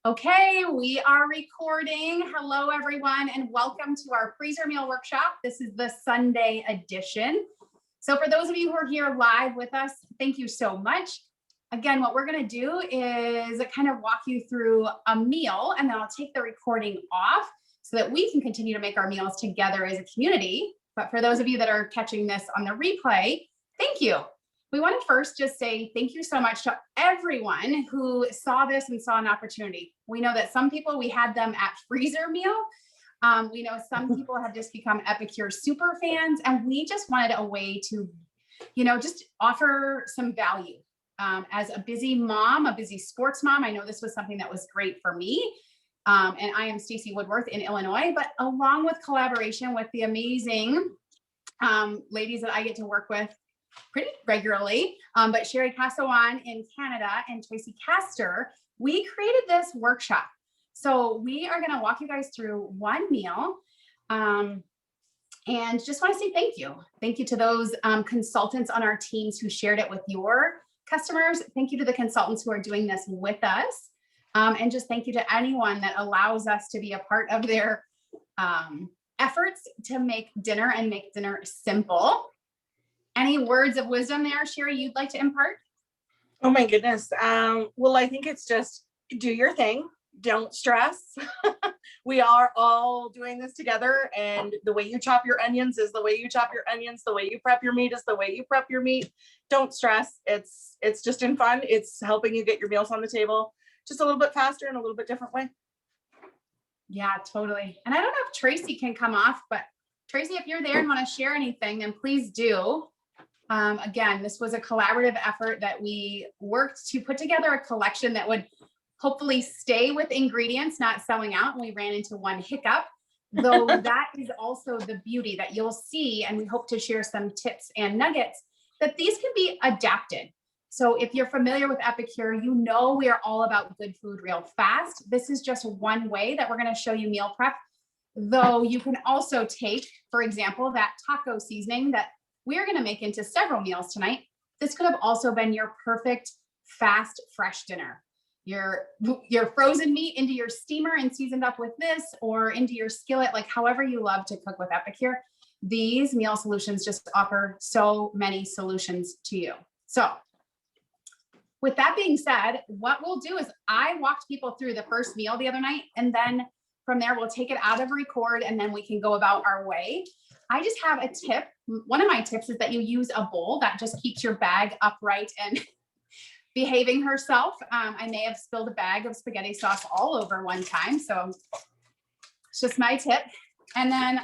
Okay, we are recording. Hello, everyone, and welcome to our freezer meal workshop. This is the Sunday edition. So for those of you who are here live with us, thank you so much. Again, what we're going to do is kind of walk you through a meal, and then I'll take the recording off so that we can continue to make our meals together as a community. But for those of you that are catching this on the replay, thank you. We want to first just say thank you so much to everyone who saw this and saw an opportunity. We know that some people, we had them at freezer meal. We know some people have just become Epicure super fans, and we just wanted a way to, just offer some value. As a busy mom, a busy sports mom, I know this was something that was great for me. And I am Stacy Woodworth in Illinois, but along with collaboration with the amazing ladies that I get to work with pretty regularly, but Sherry Casawan in Canada and Tracy Castor, we created this workshop. So we are going to walk you guys through one meal, and just want to say thank you. Thank you to those consultants on our teams who shared it with your customers. Thank you to the consultants who are doing this with us. And just thank you to anyone that allows us to be a part of their efforts to make dinner and make dinner simple. Any words of wisdom there, Sherry, you'd like to impart? Oh my goodness. Well, I think it's just do your thing. Don't stress. We are all doing this together, and the way you chop your onions is the way you chop your onions. The way you prep your meat is the way you prep your meat. Don't stress. It's just in fun. It's helping you get your meals on the table just a little bit faster in a little bit different way. Yeah, totally. And I don't know if Tracy can come off, but Tracy, if you're there and want to share anything, then please do. Again, this was a collaborative effort that we worked to put together a collection that would hopefully stay with ingredients, not selling out. And we ran into one hiccup, though that is also the beauty that you'll see. And we hope to share some tips and nuggets that these can be adapted. So if you're familiar with Epicure, you know we are all about good food real fast. This is just one way that we're going to show you meal prep, though you can also take, for example, that taco seasoning that we're going to make into several meals tonight. This could have also been your perfect, fast, fresh dinner. Your frozen meat into your steamer and seasoned up with this, or into your skillet, like however you love to cook with Epicure. These meal solutions just offer so many solutions to you. So with that being said, what we'll do is I walked people through the first meal the other night, and then from there, we'll take it out of record and then we can go about our way. I just have a tip. One of my tips is that you use a bowl that just keeps your bag upright and behaving herself. I may have spilled a bag of spaghetti sauce all over one time. So it's just my tip. And then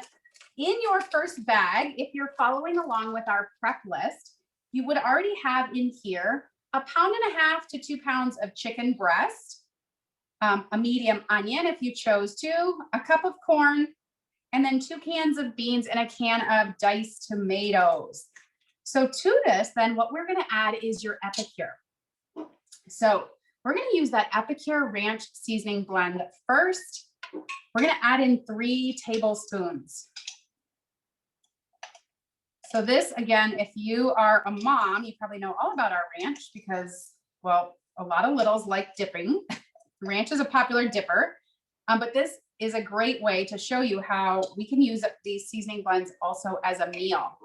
in your first bag, if you're following along with our prep list, you would already have in here 1.5 pounds to 2 pounds of chicken breast, a medium onion if you chose to, a cup of corn, and then 2 cans of beans and a can of diced tomatoes. So to this, then what we're going to add is your Epicure. So we're going to use that Epicure Ranch seasoning blend first. We're going to add in 3 tablespoons. So this, again, if you are a mom, you probably know all about our ranch because, well, a lot of littles like dipping. Ranch is a popular dipper, but this is a great way to show you how we can use these seasoning blends also as a meal.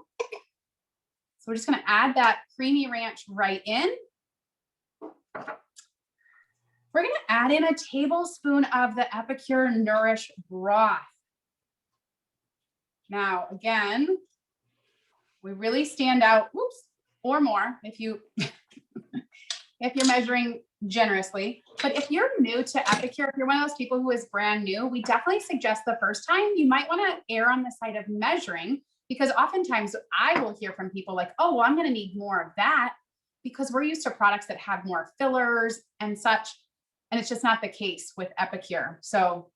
So we're just going to add that creamy ranch right in. We're going to add in a tablespoon of the Epicure Nourish broth. Now, again, we really stand out, or more if you if you're measuring generously. But if you're new to Epicure, if you're one of those people who is brand new, we definitely suggest the first time you might want to err on the side of measuring, because oftentimes I will hear from people like, oh, well, I'm going to need more of that because we're used to products that have more fillers and such. And it's just not the case with Epicure. So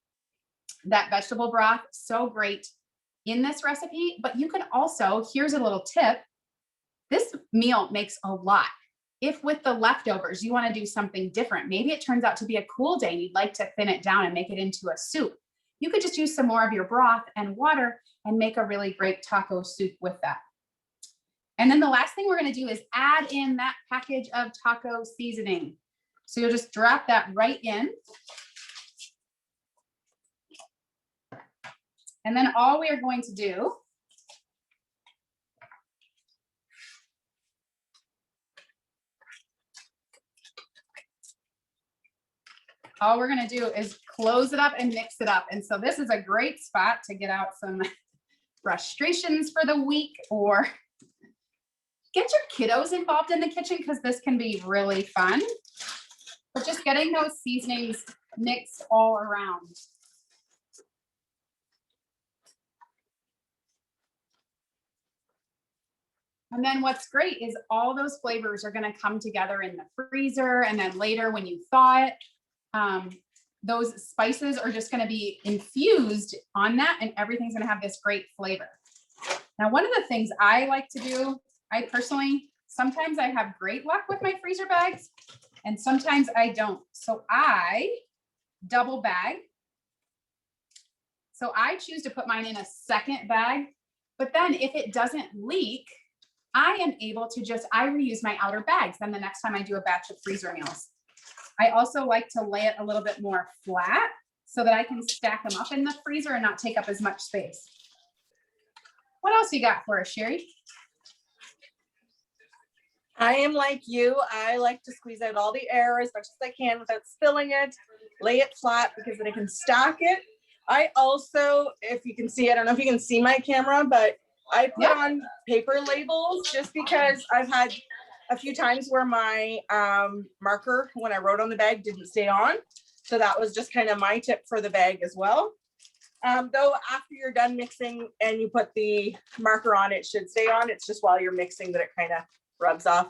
that vegetable broth, so great in this recipe, but you can also, here's a little tip. This meal makes a lot. If with the leftovers, you want to do something different, maybe it turns out to be a cool day and you'd like to thin it down and make it into a soup. You could just use some more of your broth and water and make a really great taco soup with that. And then the last thing we're going to do is add in that package of taco seasoning. So you'll just drop that right in. And then all we are going to do is close it up and mix it up. And so this is a great spot to get out some frustrations for the week, or get your kiddos involved in the kitchen, because this can be really fun. But just getting those seasonings mixed all around. And then what's great is all those flavors are going to come together in the freezer. And then later when you thaw it, those spices are just going to be infused on that, and everything's going to have this great flavor. Now, one of the things I like to do, I personally, sometimes I have great luck with my freezer bags and sometimes I don't. So I double bag. So I choose to put mine in a second bag, but then if it doesn't leak, I am able to I reuse my outer bags then the next time I do a batch of freezer meals. I also like to lay it a little bit more flat so that I can stack them up in the freezer and not take up as much space. What else you got for us, Sherry? I am like you. I like to squeeze out all the air as much as I can without spilling it, lay it flat because then I can stack it. I also, if you can see, I don't know if you can see my camera, but I put on paper labels just because I've had a few times where my marker, when I wrote on the bag, didn't stay on. So that was just kind of my tip for the bag as well. Though after you're done mixing and you put the marker on, it should stay on. It's just while you're mixing that it kind of rubs off.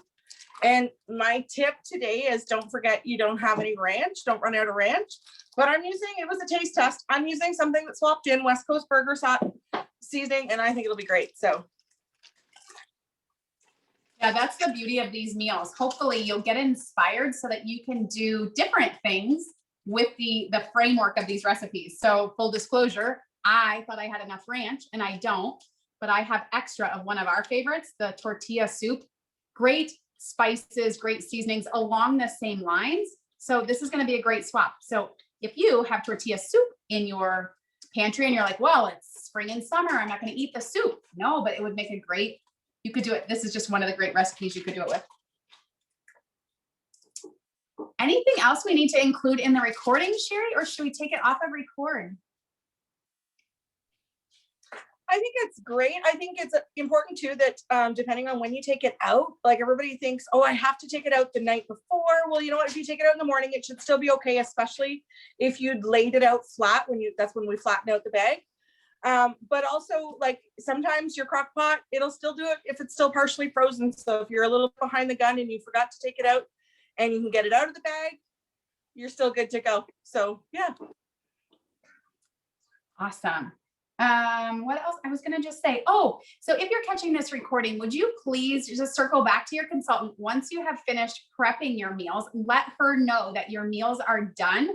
And my tip today is don't forget you don't have any ranch. Don't run out of ranch. But I'm using, it was a taste test. I'm using something that swapped in West Coast Burger seasoning, and I think it'll be great. So. Yeah, that's the beauty of these meals. Hopefully you'll get inspired so that you can do different things with the framework of these recipes. So full disclosure, I thought I had enough ranch and I don't, but I have extra of one of our favorites, the tortilla soup. Great spices, great seasonings along the same lines. So this is going to be a great swap. So if you have tortilla soup in your pantry and you're like, well, it's spring and summer, I'm not going to eat the soup. No, but it would make a great, you could do it. This is just one of the great recipes you could do it with. Anything else we need to include in the recording, Sherry, or should we take it off of record? I think it's great. I think it's important too that depending on when you take it out, like everybody thinks, oh, I have to take it out the night before. Well, you know what? If you take it out in the morning, it should still be okay, especially if you'd laid it out flat that's when we flatten out the bag. But also, like, sometimes your crock pot, it'll still do it if it's still partially frozen. So if you're a little behind the gun and you forgot to take it out and you can get it out of the bag, you're still good to go. So yeah. Awesome. What else? I was going to just say, so if you're catching this recording, would you please just circle back to your consultant once you have finished prepping your meals, let her know that your meals are done.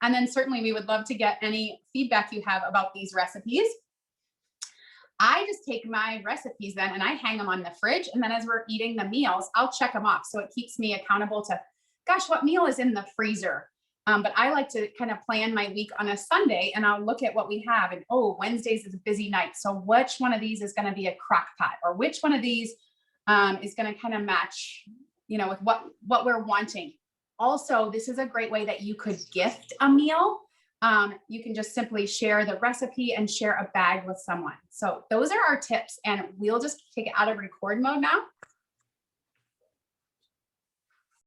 And then certainly we would love to get any feedback you have about these recipes. I just take my recipes then and I hang them on the fridge. And then as we're eating the meals, I'll check them off. So it keeps me accountable to, gosh, what meal is in the freezer? But I like to kind of plan my week on a Sunday and I'll look at what we have and, Wednesdays is a busy night. So which one of these is going to be a crock pot, or which one of these is going to kind of match, with what we're wanting. Also, this is a great way that you could gift a meal. You can just simply share the recipe and share a bag with someone. So those are our tips, and we'll just take it out of record mode now.